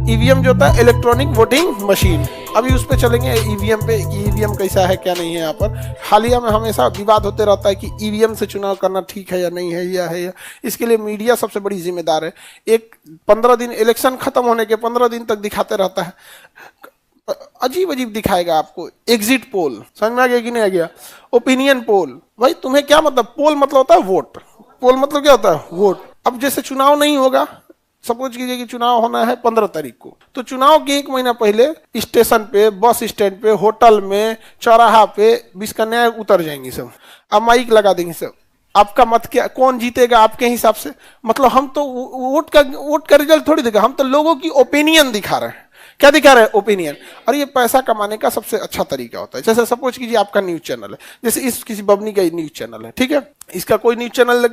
EVM जो होता है इलेक्ट्रॉनिक वोटिंग मशीन, अभी उस पे चलेंगे ईवीएम पे, ईवीएम कैसा है क्या नहीं है। यहाँ पर हालिया में हमेशा विवाद होते रहता है कि ईवीएम से चुनाव करना ठीक है या नहीं है, या है या। इसके लिए मीडिया सबसे बड़ी जिम्मेदार है। एक 15 दिन इलेक्शन खत्म होने के 15 दिन तक दिखाते रहता है, अजीब अजीब दिखाएगा आपको। एग्जिट पोल समझ में आ गया कि नहीं आ गया? ओपिनियन पोल, भाई तुम्हें क्या मतलब? पोल मतलब होता है वोट, पोल मतलब क्या होता है? वोट। अब जैसे चुनाव नहीं होगा, सपोज कीजिए कि चुनाव होना है 15 तारीख को, तो चुनाव के 1 महीना पहले स्टेशन पे, बस स्टैंड पे, होटल में, चौराहा पे बिस्कन्याएं उतर जाएंगी सब, अब माइक लगा देंगे सब, आपका मत क्या, कौन जीतेगा आपके हिसाब से। मतलब हम तो वोट का रिजल्ट थोड़ी दिखा, हम तो लोगों की ओपिनियन दिखा रहे हैं। क्या दिखा रहे हैं? ओपिनियन। और ये पैसा कमाने का सबसे अच्छा तरीका होता है। जैसे सपोज कीजिए आपका न्यूज चैनल है, जैसे इस किसी बबनी का न्यूज चैनल है, ठीक है, इसका कोई न्यूज चैनल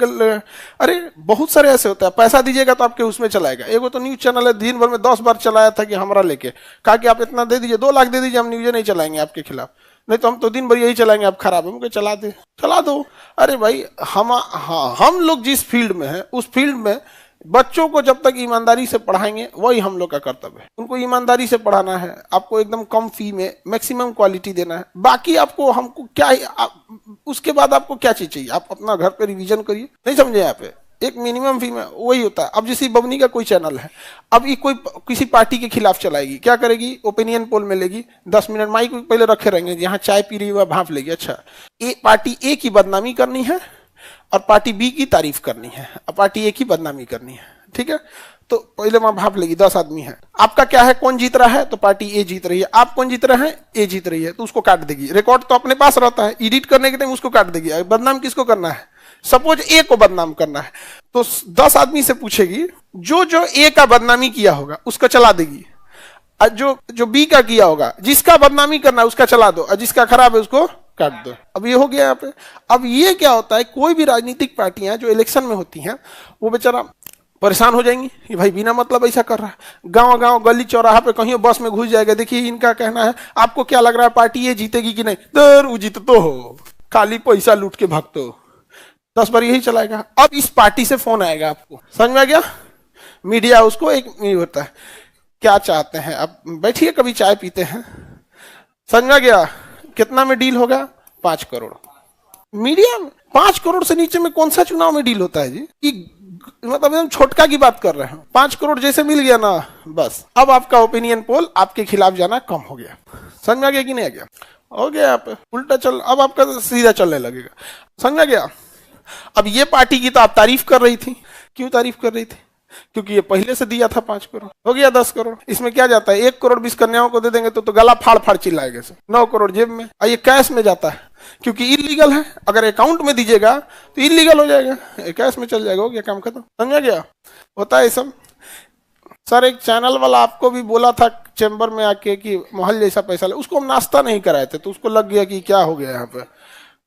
अरे बहुत सारे ऐसे होते हैं, पैसा दीजिएगा तो आपके उसमें चलाएगा। एगो तो न्यूज चैनल है, दिन भर में 10 बार चलाया था कि हमारा लेके, कहा कि आप इतना दे दीजिए, 2 लाख दे दीजिए, हम न्यूज नहीं चलाएंगे आपके खिलाफ, नहीं तो हम तो दिन भर यही चलाएंगे, आप खराब है। मुझे चला दो। अरे भाई हम लोग जिस फील्ड में है, उस फील्ड में बच्चों को जब तक ईमानदारी से पढ़ाएंगे वही हम लोग का कर्तव्य है। उनको ईमानदारी से पढ़ाना है, आपको एकदम कम फी में मैक्सिमम क्वालिटी देना है। बाकी आपको हमको क्या उसके बाद आपको क्या चीज चाहिए? आप अपना घर पे रिवीजन करिए, नहीं समझे? यहाँ पे एक मिनिमम फी में वही होता है। अब जैसे बबनी का कोई चैनल है, अब ये कोई किसी पार्टी के खिलाफ चलाएगी, क्या करेगी? ओपिनियन पोल में लेगी, 10 मिनट माइक पहले रखे रहेंगे, यहाँ चाय पी रही हुआ भाप लेगी, अच्छा पार्टी ए की बदनामी करनी है और पार्टी बी की तारीफ करनी है, और पार्टी ए की बदनामी करनी है, ठीक है। तो पहले वहां भाप लेगी, 10 आदमी है, आपका क्या है, कौन जीत रहा है? तो पार्टी ए जीत रही है। आप कौन जीत रहे हैं? ए जीत रही है, तो उसको काट देगी। रिकॉर्ड तो अपने पास रहता है, एडिट करने के टाइम उसको काट देगी। बदनाम किसको करना है? सपोज ए को बदनाम करना है, तो 10 आदमी से पूछेगी, जो जो ए का बदनामी किया होगा उसका चला देगी, और जो बी का किया होगा, जिसका बदनामी करना है उसका चला दो, और जिसका खराब है उसको काट दो। अब ये हो गया यहाँ पे। अब ये क्या होता है, कोई भी राजनीतिक पार्टियां जो इलेक्शन में होती हैं, वो बेचारा परेशान हो जाएंगी कि भाई बिना मतलब ऐसा कर रहा है। गांव गली चौराहा पे कहीं बस में घुस जाएगा, देखिए इनका कहना है, आपको क्या लग रहा है पार्टी ये जीतेगी कि नहीं? दर वो जीत तो हो, खाली पैसा लूट के भागते हो, 10 बार यही चलाएगा। अब इस पार्टी से फोन आएगा आपको, समझ में आ गया? मीडिया उसको एक होता है, क्या चाहते हैं आप, बैठिए कभी चाय पीते हैं, समझ में आ गया? कितना में डील होगा? 5 करोड़। मीडिया में 5 करोड़ से नीचे में कौन सा चुनाव में डील होता है जी? कि मतलब हम छोटका की बात कर रहे हैं। 5 करोड़ जैसे मिल गया ना, बस अब आपका ओपिनियन पोल आपके खिलाफ जाना कम हो गया। समझ में आ गया कि नहीं आ गया? हो गया, आप उल्टा चल, अब आपका सीधा चलने लगेगा। समझ में आ गया? अब ये पार्टी की तो आप तारीफ कर रही थी, क्यों तारीफ कर रही थी? क्योंकि ये पहले से दिया था 5 करोड़, हो गया 10 करोड़। इसमें क्या जाता है? 1 करोड़ 20 कन्याओं को दे देंगे तो गला फाड़ फाड़ चिल्लाएगा, 9 करोड़ जेब में। और ये कैश में जाता है, क्योंकि इलीगल है। अगर अकाउंट में दीजिएगा तो इलीगल हो जाएगा, कैश में चल जाएगा, हो गया काम खत्म। समझ गया? होता है सब। सर एक चैनल वाला आपको भी बोला था चैम्बर में आके कि महल जैसा पैसा ले, उसको हम नाश्ता नहीं कराए थे, तो उसको लग गया कि क्या हो गया यहाँ पे।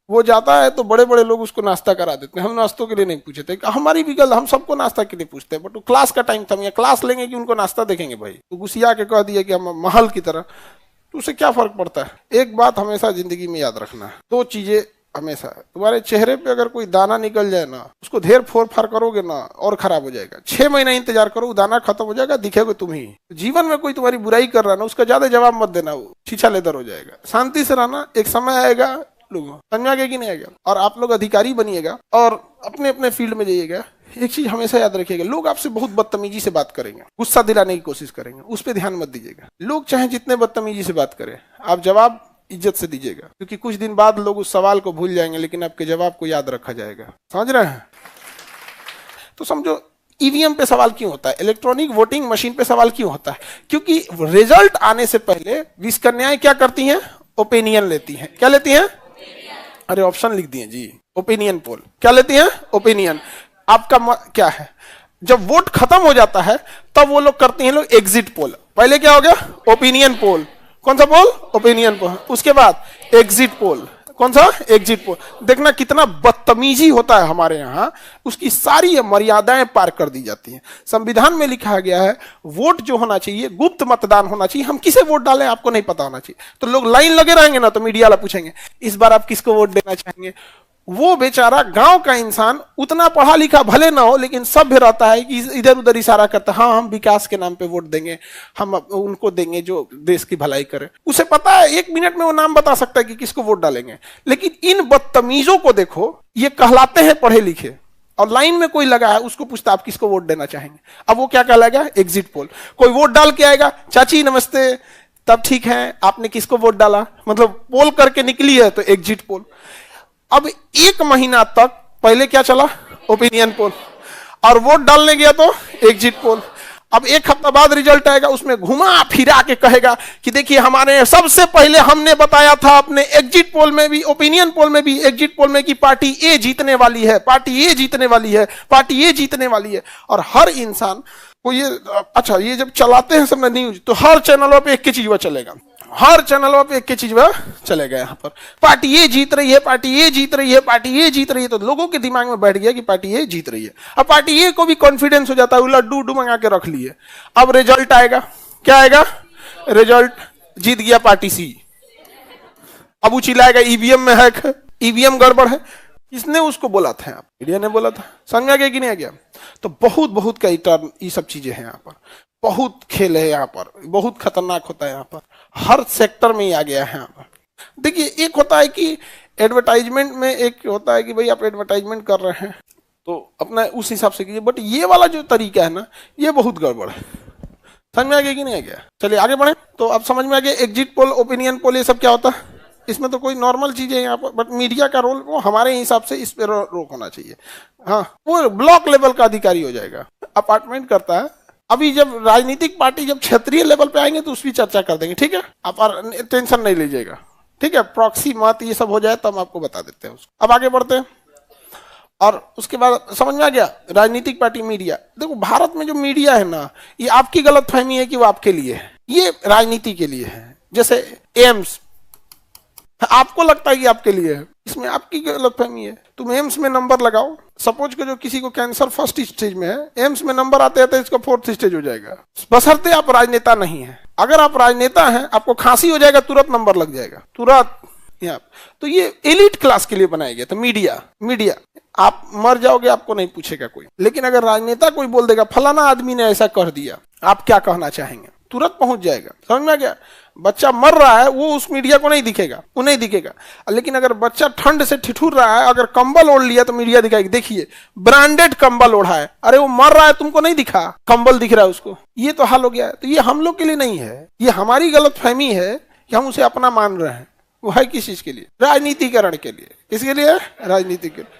वो जाता है तो बड़े बड़े लोग उसको नाश्ता करा देते हैं, हम नाश्तों के लिए नहीं पूछे थे। हमारी भी गलत, हम सबको नाश्ता के लिए पूछते हैं, बट वो क्लास का टाइम था, हम क्लास लेंगे कि उनको नाश्ता देखेंगे? भाई तो गुस्सिया के कह दिया कि हम महल की तरह, तो उससे क्या फर्क पड़ता है? एक बात हमेशा जिंदगी में याद रखना है, 2 चीजें हमेशा। तुम्हारे चेहरे पे अगर कोई दाना निकल जाए ना, उसको ढेर फोर फार करोगे ना और खराब हो जाएगा। 6 महीना इंतजार करो, दाना खत्म हो जाएगा, दिखेगा तुम ही। जीवन में कोई तुम्हारी बुराई कर रहा है ना, उसका ज्यादा जवाब मत देना, वो छीछा लेदर हो जाएगा। शांति से रहना, एक समय आएगा, लोग समझ आगे कि नहीं आएगा, और आप लोग अधिकारी बनिएगा और अपने अपने फील्ड में जाइएगा। एक चीज हमेशा याद रखिएगा, लोग आपसे बहुत बदतमीजी से बात करेंगे, गुस्सा दिलाने की कोशिश करेंगे, उस पर ध्यान मत दीजिएगा। लोग चाहे जितने बदतमीजी से बात करें, आप जवाब इज्जत से दीजिएगा, क्योंकि कुछ दिन बाद लोग उस सवाल को भूल जाएंगे, लेकिन आपके जवाब को याद रखा जाएगा। समझ रहे हैं? तो समझो ईवीएम पे सवाल क्यों होता है, इलेक्ट्रॉनिक वोटिंग मशीन पे सवाल क्यों होता है? क्योंकि रिजल्ट आने से पहले विश्वकन्याएं क्या करती हैं? ओपिनियन लेती हैं। क्या लेती हैं? अरे ऑप्शन लिख दिए जी, ओपिनियन पोल। क्या लेती हैं? ओपिनियन। आपका क्या है? जब वोट खत्म हो जाता है तब वो लोग करते हैं लोग एग्जिट पोल। पहले क्या हो गया? Opinion poll. कौन सा पोल? Opinion poll. उसके बाद एग्जिट पोल। कौन सा? Exit poll. देखना कितना बदतमीजी होता है हमारे यहाँ, उसकी सारी मर्यादाएं पार कर दी जाती हैं। संविधान में लिखा गया है वोट जो होना चाहिए गुप्त मतदान होना चाहिए। हम किसे वोट डालें आपको नहीं पता होना चाहिए, तो लोग लाइन लगे रहेंगे ना, तो मीडिया वाला पूछेंगे इस बार आप किसको वोट देना चाहेंगे? वो बेचारा गांव का इंसान उतना पढ़ा लिखा भले ना हो लेकिन सभ्य रहता है कि इधर उधर इशारा करता है, हाँ हम विकास के नाम पे वोट देंगे, हम उनको देंगे जो देश की भलाई करे। उसे पता है 1 मिनट में वो नाम बता सकता है कि किसको वोट डालेंगे। लेकिन इन बदतमीजों को देखो, ये कहलाते हैं पढ़े लिखे, और लाइन में कोई लगा है उसको पूछता आप किसको वोट देना चाहेंगे, अब वो क्या कहलाएगा, एग्जिट पोल। कोई वोट डाल के आएगा, चाची नमस्ते, तब ठीक है आपने किसको वोट डाला, मतलब पोल करके निकली है तो एग्जिट पोल। अब 1 महीना तक पहले क्या चला, ओपिनियन पोल, और वोट डालने गया तो एग्जिट पोल। अब 1 हफ्ता बाद रिजल्ट आएगा, उसमें घुमा फिरा के कहेगा कि देखिए हमारे सबसे पहले हमने बताया था अपने एग्जिट पोल में भी, ओपिनियन पोल में भी, एग्जिट पोल में कि पार्टी ए जीतने वाली है, पार्टी ए जीतने वाली है, पार्टी ए जीतने वाली है। और हर इंसान को ये, अच्छा ये जब चलाते हैं सब न्यूज तो हर चैनलों पे एक ही चीज चलेगा, हर चैनलों पे एक ही चीज चलेगा, यहाँ पर पार्टी ये जीत रही है, पार्टी ये जीत रही है, पार्टी ये जीत रही है। तो लोगों के दिमाग में बैठ गया कि पार्टी ये जीत रही है। अब पार्टी ये को भी कॉन्फिडेंस हो जाता है, लड्डू उड्डू मंगा के रख लिए। अब रिजल्ट आएगा, क्या आएगा, रिजल्ट जीत गया पार्टी सी। अब वो चिल्लाएगा ईवीएम में है, ईवीएम गड़बड़ है। किसने उसको बोला था, आप मीडिया ने बोला था, समझ में आ गया कि नहीं आ गया। तो बहुत बहुत कई टर्न ये सब चीजें हैं यहाँ पर, बहुत खेल है यहाँ पर, बहुत खतरनाक होता है यहाँ पर, हर सेक्टर में ही आ गया है यहाँ पर। देखिए एक होता है कि एडवर्टाइजमेंट में, एक होता है कि भाई आप एडवर्टाइजमेंट कर रहे हैं तो अपना उस हिसाब से कीजिए, बट ये वाला जो तरीका है ना ये बहुत गड़बड़ है। समझ में आ गया कि नहीं आ गया। चलिए आगे बढ़े। तो अब समझ में आ गया एग्जिट पोल, ओपिनियन पोल, ये सब क्या होता है, इसमें तो कोई नॉर्मल चीज है यहाँ पर, बट मीडिया का रोल वो हमारे हिसाब से इस पे रोक होना चाहिए। हाँ वो ब्लॉक लेवल का अधिकारी हो जाएगा, अपार्टमेंट करता है। अभी जब राजनीतिक पार्टी जब क्षेत्रीय लेवल पे आएंगे तो उसकी चर्चा कर देंगे, ठीक है, आप टेंशन नहीं लीजिएगा, ठीक है। प्रॉक्सी मत ये सब हो जाए तो हम आपको बता देते हैं उसको। अब आगे बढ़ते हैं। और उसके बाद समझ में आ गया राजनीतिक पार्टी, मीडिया। देखो भारत में जो मीडिया है ना, ये आपकी गलतफहमी है कि वो आपके लिए है, ये राजनीति के लिए है। जैसे एम्स, आपको लगता है कि आपके लिए है, इसमें आपकी गलतफहमी है। तुम एम्स में नंबर लगाओ, सपोज कि जो किसी को कैंसर 1st स्टेज में है, एम्स में नंबर आते आते इसका 4th स्टेज हो जाएगा, बशर्ते आप राजनेता नहीं है। अगर आप राजनेता हैं, आपको खांसी हो जाएगा, तुरंत नंबर लग जाएगा, तुरंत यहाँ। तो ये एलिट क्लास के लिए बनाया गया था मीडिया। आप मर जाओगे, आपको नहीं पूछेगा कोई। लेकिन अगर राजनेता कोई बोल देगा फलाना आदमी ने ऐसा कर दिया, आप क्या कहना चाहेंगे, तुरंत पहुंच जाएगा। समझ में आ गया। बच्चा मर रहा है, वो उस मीडिया को नहीं दिखेगा, वो नहीं दिखेगा। लेकिन अगर बच्चा ठंड से ठिठुर रहा है, अगर कंबल ओढ़ लिया तो मीडिया दिखाएगी, देखिए ब्रांडेड कंबल ओढ़ा है, अरे वो मर रहा है तुमको नहीं दिखा, कंबल दिख रहा है उसको। ये तो हाल हो गया है। तो ये हम लोग के लिए नहीं है, ये हमारी गलतफहमी है कि हम उसे अपना मान रहे हैं। वो है किस चीज के लिए, राजनीतिकरण के लिए। किसके लिए, राजनीति के लिए।